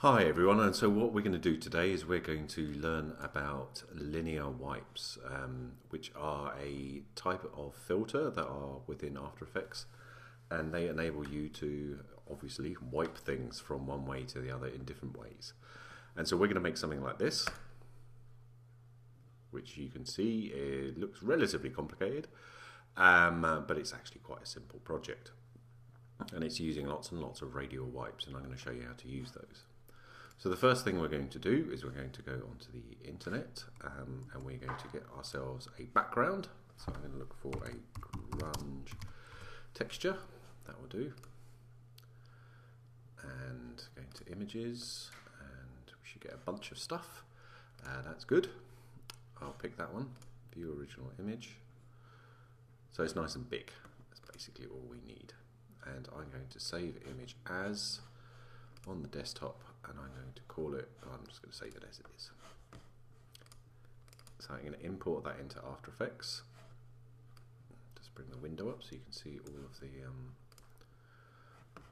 Hi everyone, and so what we're going to do today is we're going to learn about linear wipes, which are a type of filter that are within After Effects, and they enable you to obviously wipe things from one way to the other in different ways. And so we're going to make something like this, which you can see it looks relatively complicated, but it's actually quite a simple project. And it's using lots and lots of radial wipes, and I'm going to show you how to use those. So the first thing we're going to do is we're going to go onto the internet and we're going to get ourselves a background. So I'm going to look for a grunge texture, that will do. And going to images, and we should get a bunch of stuff. That's good. I'll pick that one, view original image. So it's nice and big, that's basically all we need. And I'm going to save image as on the desktop, and I'm going to call it, I'm just going to save it as it is. So I'm going to import that into After Effects. Just bring the window up so you can see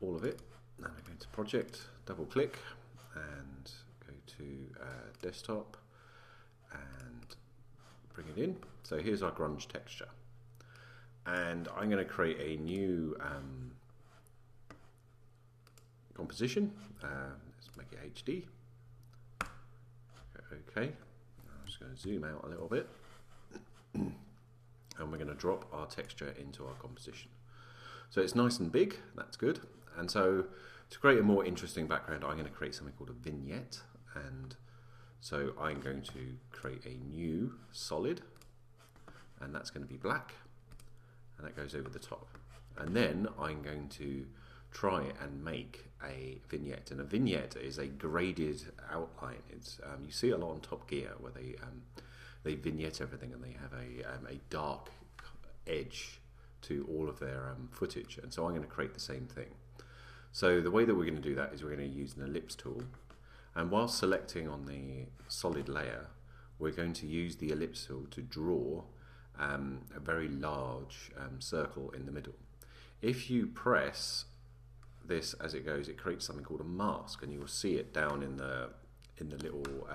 all of it. And I'm going to project, double click, and go to desktop and bring it in. So here's our grunge texture. And I'm going to create a new composition. Let's make it HD. Okay, I'm just going to zoom out a little bit, and we're going to drop our texture into our composition. So it's nice and big, that's good. And so to create a more interesting background, I'm going to create something called a vignette. And so I'm going to create a new solid, and that's going to be black, and that goes over the top. And then I'm going to try and make a vignette, and a vignette is a graded outline. It's you see a lot on Top Gear where they vignette everything, and they have a dark edge to all of their footage. And so I'm going to create the same thing. So the way that we're going to do that is we're going to use an ellipse tool, and while selecting on the solid layer, we're going to use the ellipse tool to draw a very large circle in the middle. If you press this as it goes, it creates something called a mask, and you will see it down in the little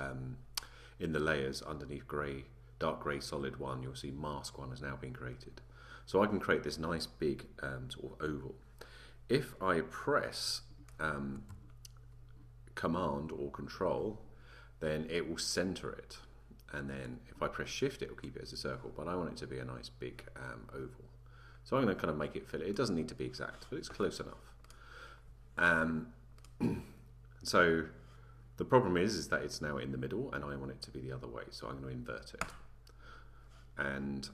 in the layers underneath dark grey solid 1. You'll see mask 1 has now been created. So I can create this nice big sort of oval. If I press Command or Control, then it will center it, and then if I press Shift, it will keep it as a circle. But I want it to be a nice big oval. So I'm going to kind of make it fit. It doesn't need to be exact, but it's close enough. So the problem is that it's now in the middle, and I want it to be the other way, so I'm going to invert it. And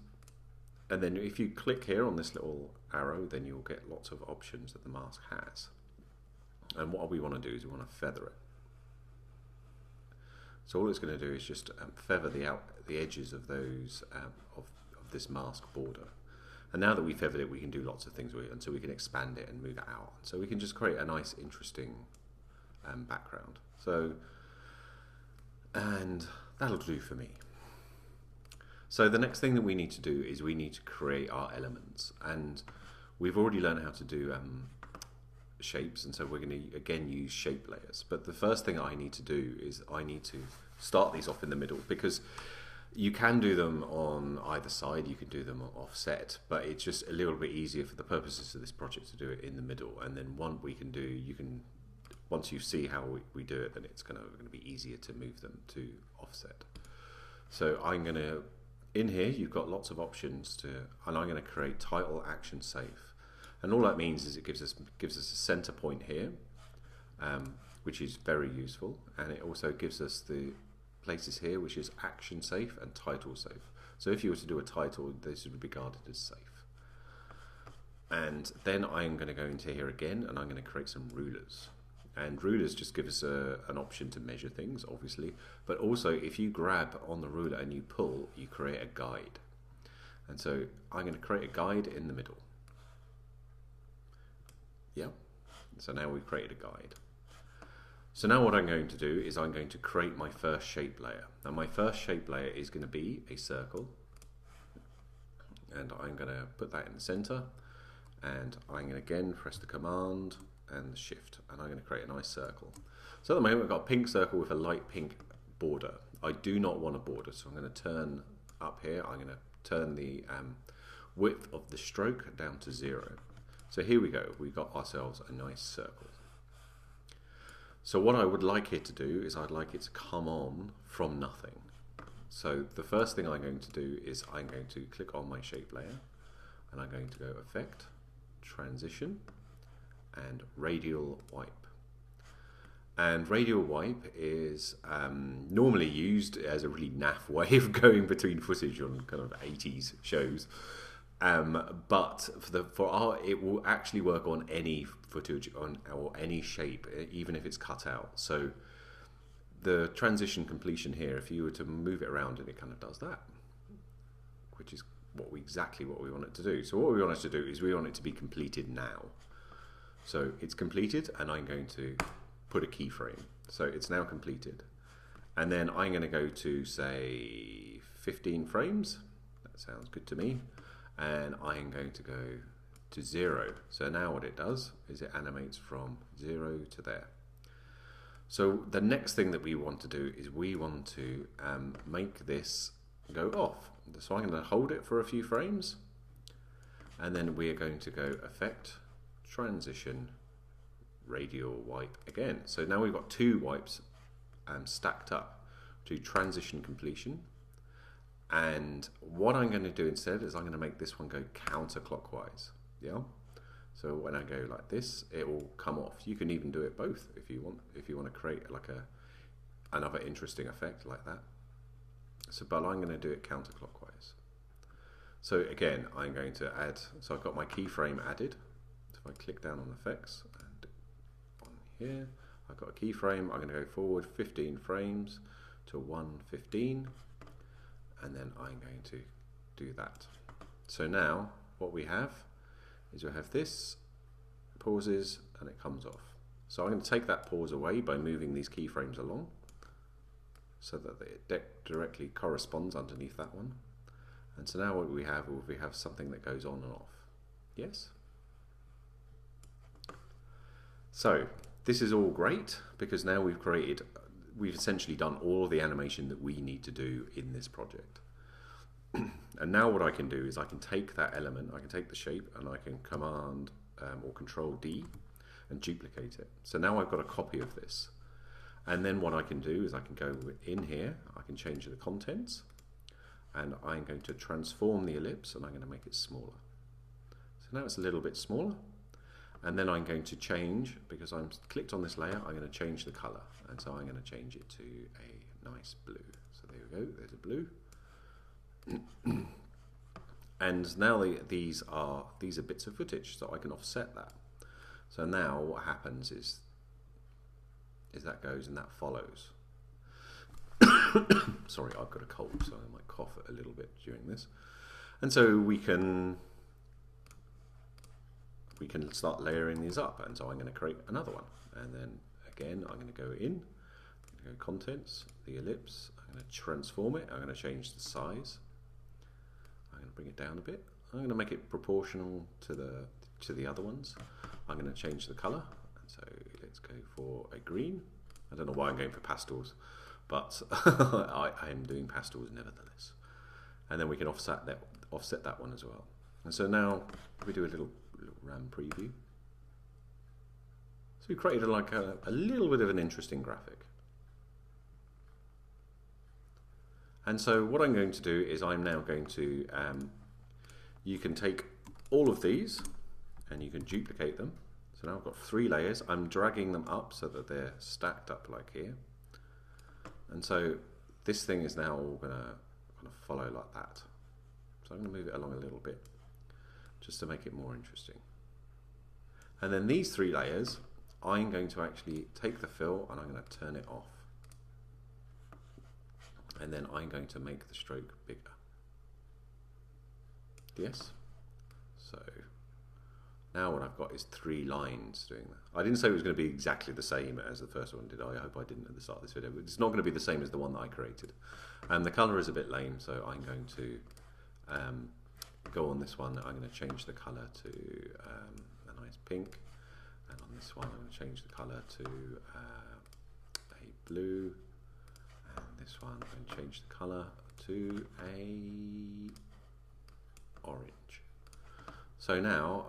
then if you click here on this little arrow, then you'll get lots of options that the mask has. And what we want to do is we want to feather it. So all it's going to do is just feather the edges of those of this mask border. And now that we've feathered it, we can do lots of things with it, and so we can expand it and move it out. So we can just create a nice, interesting background. So, and that'll do for me. So the next thing that we need to do is we need to create our elements, and we've already learned how to do shapes, and so we're going to again use shape layers. But the first thing I need to do is I need to start these off in the middle, because you can do them on either side, you can do them offset, but it's just a little bit easier for the purposes of this project to do it in the middle. And then once you see how we do it, then it's going to be easier to move them to offset. So I'm going to, in here you've got lots of options and I'm going to create title action safe. And all that means is it gives us a center point here, which is very useful, and it also gives us the places here which is action safe and title safe. So if you were to do a title, this would be regarded as safe. And then I'm going to go into here again, and I'm going to create some rulers. And rulers just give us an option to measure things, obviously, but also if you grab on the ruler and you pull, you create a guide. And so I'm going to create a guide in the middle. Yeah, so now we've created a guide. So now what I'm going to do is I'm going to create my first shape layer. Now my first shape layer is going to be a circle, and I'm going to put that in the center, and I'm going to again press the Command and shift, and I'm going to create a nice circle. So at the moment I've got a pink circle with a light pink border. I do not want a border, so I'm going to turn up here. I'm going to turn the width of the stroke down to 0. So here we go, we've got ourselves a nice circle. So what I would like it to do is I'd like it to come on from nothing. So the first thing I'm going to do is I'm going to click on my shape layer, and I'm going to go Effect, Transition, and Radial Wipe. And Radial Wipe is normally used as a really naff way of going between footage on kind of 80s shows. But for art, it will actually work on any footage or any shape, even if it's cut out. So the transition completion here, if you were to move it around, and it kind of does that, which is exactly what we want it to do. So what we want it to do is we want it to be completed now. So it's completed, and I'm going to put a keyframe. So it's now completed. And then I'm going to go to, say, 15 frames. That sounds good to me. And I'm going to go to 0. So now what it does is it animates from 0 to there. So the next thing that we want to do is we want to make this go off. So I'm going to hold it for a few frames, and then we are going to go Effect, Transition, Radial Wipe again. So now we've got 2 wipes stacked up to transition completion. And what I'm going to do instead is I'm going to make this one go counterclockwise. Yeah. So when I go like this, it will come off. You can even do it both if you want. If you want to create like another interesting effect like that. So, but I'm going to do it counterclockwise. So again, I'm going to add. So I've got my keyframe added. So if I click down on effects and on here, I've got a keyframe. I'm going to go forward 15 frames to 1:15. And then I'm going to do that. So now what we have is we have this, pauses, and it comes off. So I'm going to take that pause away by moving these keyframes along so that it directly corresponds underneath that one. And so now what we have something that goes on and off. Yes? So this is all great because now we've essentially done all of the animation that we need to do in this project. And now what I can do is I can take that element, I can take the shape, and I can Command or Control D and duplicate it. So now I've got a copy of this. And then what I can do is I can go in here, I can change the contents, and I'm going to transform the ellipse, and I'm going to make it smaller. So now it's a little bit smaller. And then I'm going to change, because I'm clicked on this layer, I'm going to change the color. And so I'm going to change it to a nice blue. So there we go, there's a blue. And now these are bits of footage, so I can offset that. So now what happens is that goes and that follows. Sorry, I've got a cold, so I might cough a little bit during this. And so we can start layering these up, and so I'm going to create another one, and then again I'm going to go in, go contents, the ellipse, I'm going to transform it, I'm going to change the size, I'm going to bring it down a bit, I'm going to make it proportional to the other ones, I'm going to change the color, and so let's go for a green. I don't know why I'm going for pastels, but I am doing pastels nevertheless. And then we can offset that one as well. And so now if we do a little RAM preview. So we created like a little bit of an interesting graphic. And so what I'm going to do is I'm now going to, you can take all of these and you can duplicate them. So now I've got 3 layers. I'm dragging them up so that they're stacked up like here. And so this thing is now all going to kind of follow like that. So I'm going to move it along a little bit just to make it more interesting. And then these 3 layers, I'm going to actually take the fill and I'm going to turn it off. And then I'm going to make the stroke bigger. Yes? So now what I've got is 3 lines doing that. I didn't say it was going to be exactly the same as the first one, did I? I hope I didn't at the start of this video. But it's not going to be the same as the one that I created. And the color is a bit lame, so I'm going to go on this one. I'm going to change the color to a nice pink. And on this one, I'm going to change the colour to a blue. And this one, I'm going to change the colour to a orange. So now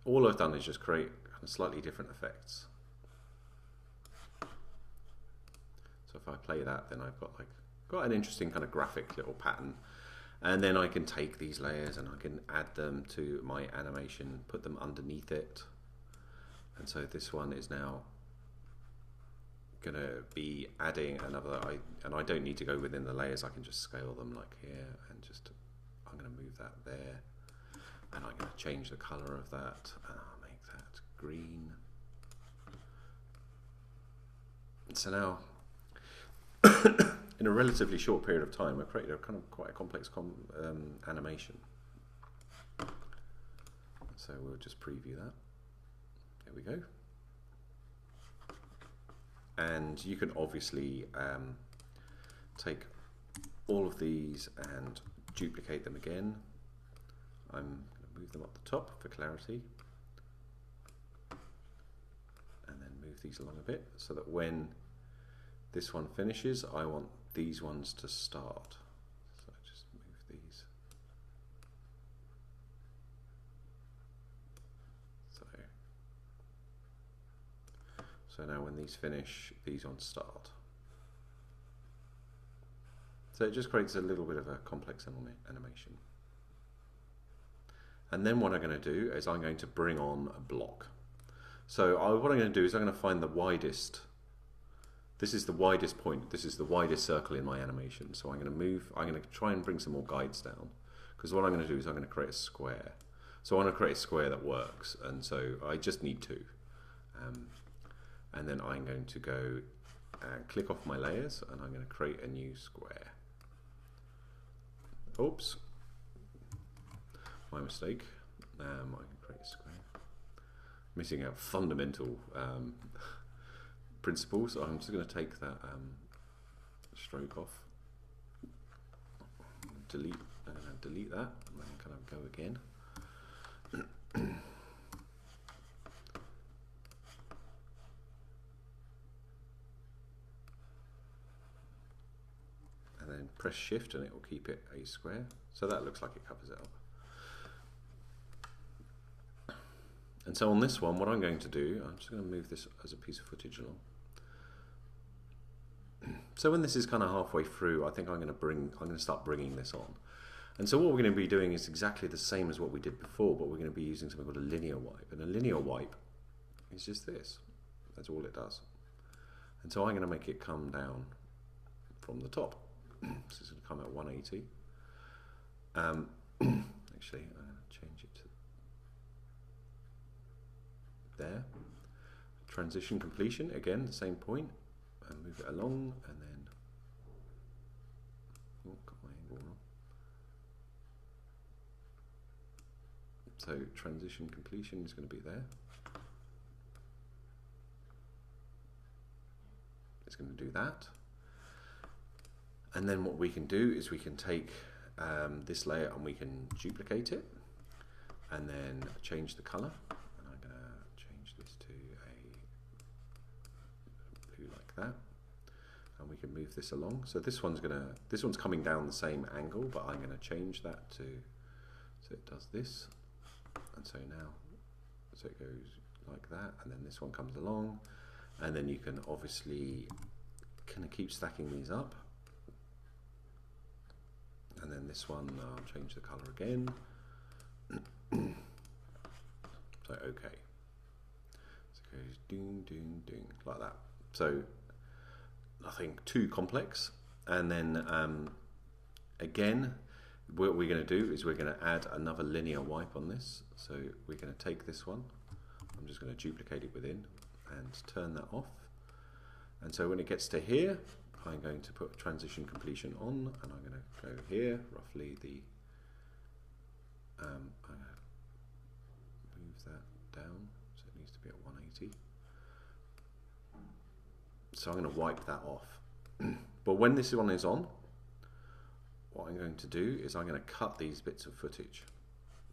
all I've done is just create kind of slightly different effects. So if I play that, then I've got an interesting kind of graphic little pattern. And then I can take these layers and I can add them to my animation, put them underneath it. And so this one is now going to be adding another, and I don't need to go within the layers, I can just scale them like here and just, I'm going to move that there. And I'm going to change the colour of that, and I'll make that green. So now, in a relatively short period of time, I've created a kind of quite a complex animation. So we'll just preview that. There we go. And you can obviously take all of these and duplicate them again. I'm going to move them up the top for clarity. And then move these along a bit so that when this one finishes, I want these ones to start. So I just move these. So now when these finish, these ones start. So it just creates a little bit of a complex animation. And then what I'm going to do is I'm going to bring on a block. So what I'm going to do is I'm going to find the widest. This is the widest point. This is the widest circle in my animation. So I'm going to try and bring some more guides down. Because what I'm going to do is I'm going to create a square. So I want to create a square that works. And so I just need two. And then I'm going to go and click off my layers and I'm going to create a new square. Oops. My mistake. I can create a square. Missing out fundamental principles. So I'm just going to take that stroke off. Delete that and then kind of go again. And then press shift and it will keep it a square. So that looks like it covers it up. And so on this one, what I'm going to do, I'm just going to move this as a piece of footage along. So when this is kind of halfway through, I think I'm going to start bringing this on. And so what we're going to be doing is exactly the same as what we did before, but we're going to be using something called a linear wipe. And a linear wipe is just this. That's all it does. And so I'm going to make it come down from the top. So it's going to come at 180. Actually, I'm going to change it to there. Transition completion, again, the same point. And move it along, and then got my angle wrong. So transition completion is going to be there. It's going to do that. And then what we can do is we can take this layer and we can duplicate it and then change the color. And I'm going to change this to a blue like that. And we can move this along. So this one's coming down the same angle, but I'm going to change that to, so it does this. And so now, so it goes like that, and then this one comes along, and then you can obviously kind of keep stacking these up. And then this one, I'll change the color again. So, okay. So it goes ding, ding, ding, like that. So, nothing too complex. And then, again, what we're going to do is we're going to add another linear wipe on this. So, we're going to take this one. I'm just going to duplicate it within and turn that off. And so, when it gets to here, I'm going to put transition completion on, and I'm going to go here, roughly the, I'm going to move that down, so it needs to be at 180. So I'm going to wipe that off. But when this one is on, what I'm going to do is I'm going to cut these bits of footage.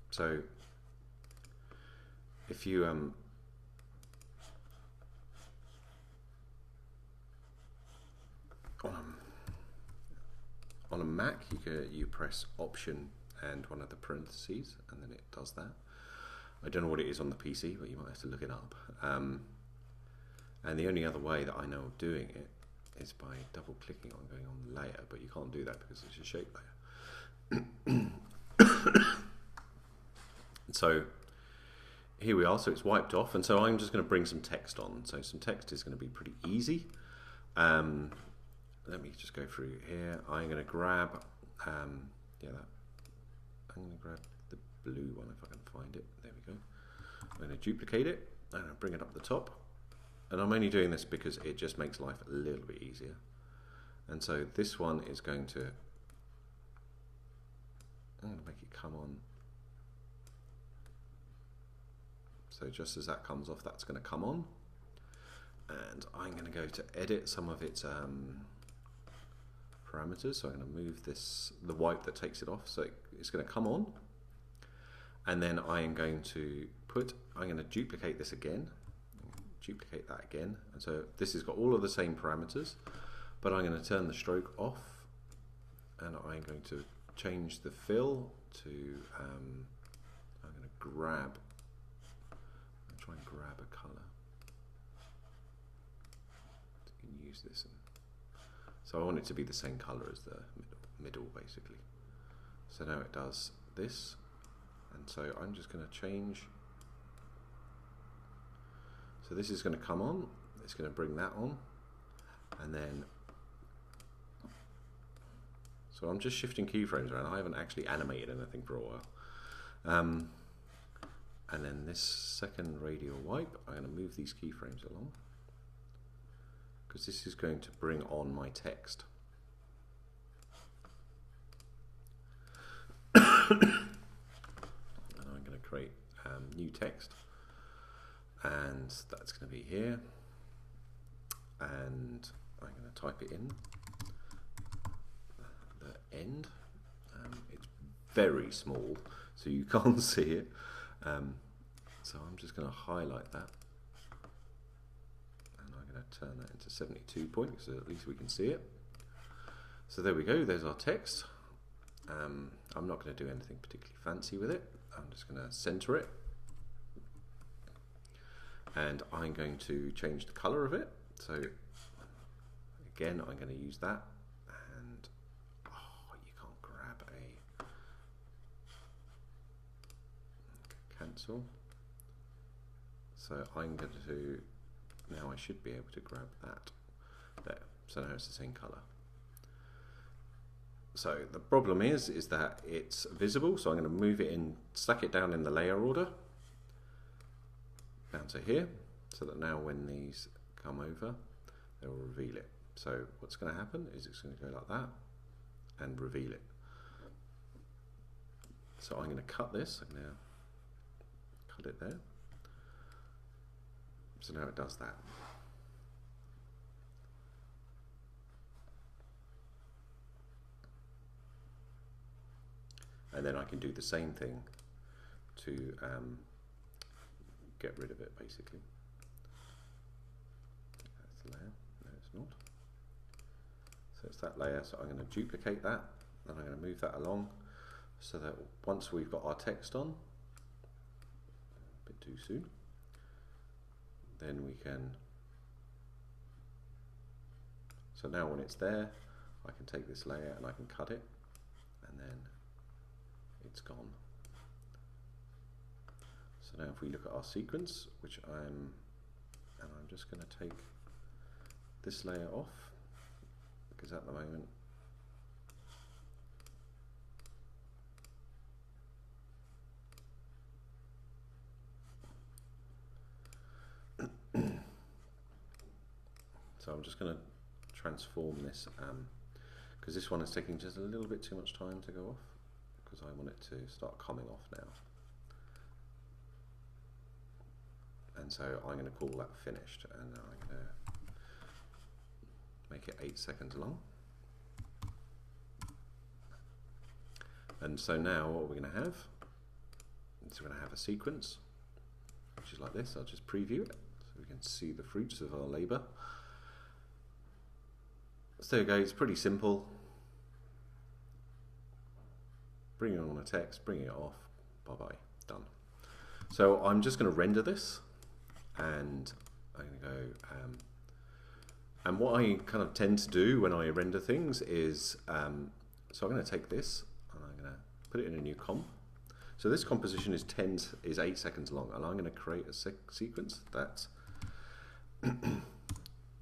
So if you on a Mac, you press Option and one of the parentheses, and then it does that. I don't know what it is on the PC, but you might have to look it up. And the only other way that I know of doing it is by double clicking on going on the layer, but you can't do that because it's a shape layer. So here we are, so it's wiped off, and so I'm just going to bring some text on. So some text is going to be pretty easy. Let me just go through here. I'm going to grab, I'm going to grab the blue one if I can find it. There we go. I'm going to duplicate it and I'll bring it up the top. And I'm only doing this because it just makes life a little bit easier. And so this one is going to, I'm going to make it come on. So just as that comes off, that's going to come on. And I'm going to go to edit some of its parameters. So I'm going to move this, the wipe that takes it off. So it's going to come on. And then I'm going to duplicate this again. Duplicate that again. And so this has got all of the same parameters, but I'm going to turn the stroke off. And I'm going to change the fill to, I'm going to try and grab a color. You can use this. So I want it to be the same color as the middle basically. So now it does this. And so I'm just going to change. So this is going to come on. It's going to bring that on. And then, so I'm just shifting keyframes around. I haven't actually animated anything for a while. And then this second radial wipe, I'm going to move these keyframes along, because this is going to bring on my text. And I'm going to create new text, and that's going to be here, and I'm going to type it in, the end. It's very small, so you can't see it. So I'm just going to highlight that, and I'm going to turn that into 72 points so at least we can see it. So there we go, there's our text. I'm not going to do anything particularly fancy with it. I'm just going to center it, and I'm going to change the color of it. So again, I'm going to use that, and you can't grab a cancel. So I'm going to, now I should be able to grab that there. So now it's the same color. So the problem is that it's visible. So I'm going to move it in, stack it down in the layer order down to here, so that now when these come over, they will reveal it. So what's going to happen is it's going to go like that and reveal it. So I'm going to cut this. I'm going to cut it there. So now it does that. And then I can do the same thing to get rid of it, basically. That's the layer. No, it's not. So it's that layer. So I'm going to duplicate that, and I'm going to move that along, so that once we've got our text on, a bit too soon, then we can, so now when it's there, I can take this layer and I can cut it, and then it's gone. So now if we look at our sequence, which I'm just going to take this layer off, because at the moment so I'm just going to transform this, because this one is taking just a little bit too much time to go off, because I want it to start coming off now. And so I'm going to call that finished, and now I'm going to make it 8 seconds long. And so now what we're going to have is we're going to have a sequence, which is like this. I'll just preview it so we can see the fruits of our labour. So there you go, it's pretty simple. bring on the text, bring it off, bye-bye, done. So I'm just going to render this, and I'm going to go, and what I kind of tend to do when I render things is, so I'm going to take this, and I'm going to put it in a new comp. So this composition is 8 seconds long, and I'm going to create a sequence that's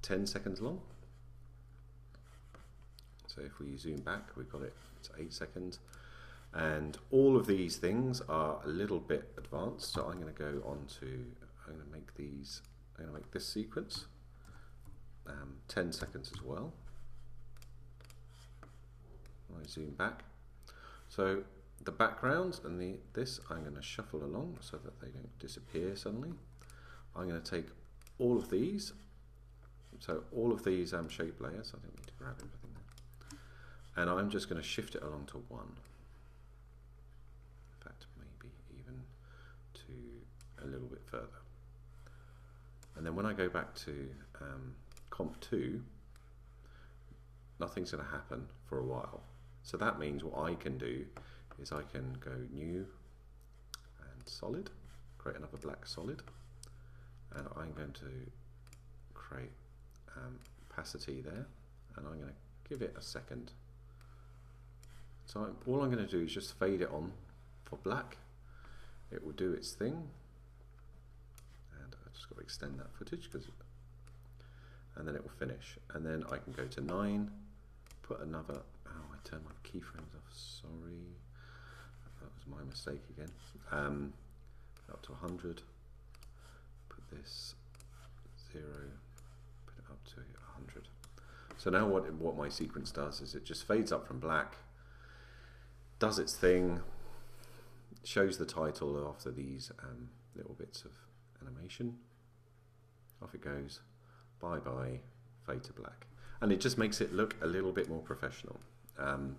10 seconds long. So if we zoom back, we've got it, it's 8 seconds. And all of these things are a little bit advanced. So I'm going to go on to, I'm going to make these, I'm going to make this sequence 10 seconds as well. I zoom back. So the backgrounds and this, I'm going to shuffle along so that they don't disappear suddenly. I'm going to take all of these. So all of these shape layers, I don't need to grab everything there. And I'm just going to shift it along to 1. In fact, maybe even to a little bit further. And then when I go back to comp 2, nothing's going to happen for a while. So that means what I can do is I can go new and solid, create another black solid, and I'm going to create opacity there, and I'm going to give it a second. So all I'm going to do is just fade it on for black. It will do its thing, and I just got to extend that footage and then it will finish. And then I can go to 9, put another. Oh, I turned my keyframes off. Sorry, that was my mistake again. Up to 100. Put this 0. Put it up to 100. So now what my sequence does is it just fades up from black, does its thing, shows the title after these little bits of animation. Off it goes. Bye bye. Fade to black. And it just makes it look a little bit more professional. And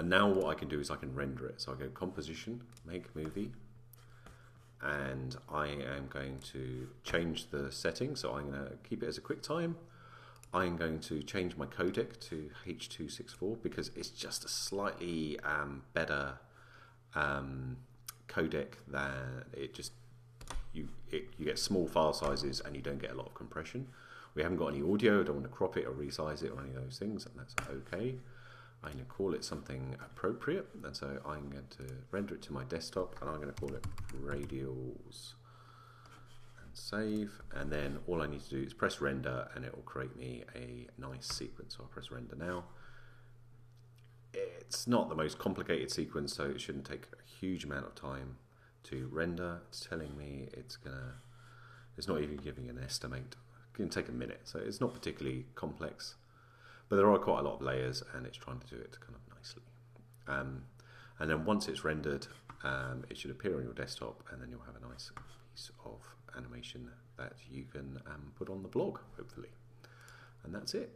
now what I can do is I can render it. So I go composition, make movie, and I am going to change the setting. So I'm going to keep it as a QuickTime. I'm going to change my codec to H.264 because it's just a slightly better codec than it just. You get small file sizes and you don't get a lot of compression. We haven't got any audio, I don't want to crop it or resize it or any of those things, and that's okay. I'm going to call it something appropriate, and so I'm going to render it to my desktop, and I'm going to call it Radials, and save, and then all I need to do is press render, and it will create me a nice sequence. So I'll press render now. It's not the most complicated sequence, so it shouldn't take a huge amount of time to render. It's telling me it's not even giving an estimate. It can take a minute, so it's not particularly complex, but there are quite a lot of layers and it's trying to do it kind of nicely. And then once it's rendered, it should appear on your desktop, and then you'll have a nice piece of animation that you can put on the blog, hopefully. And that's it.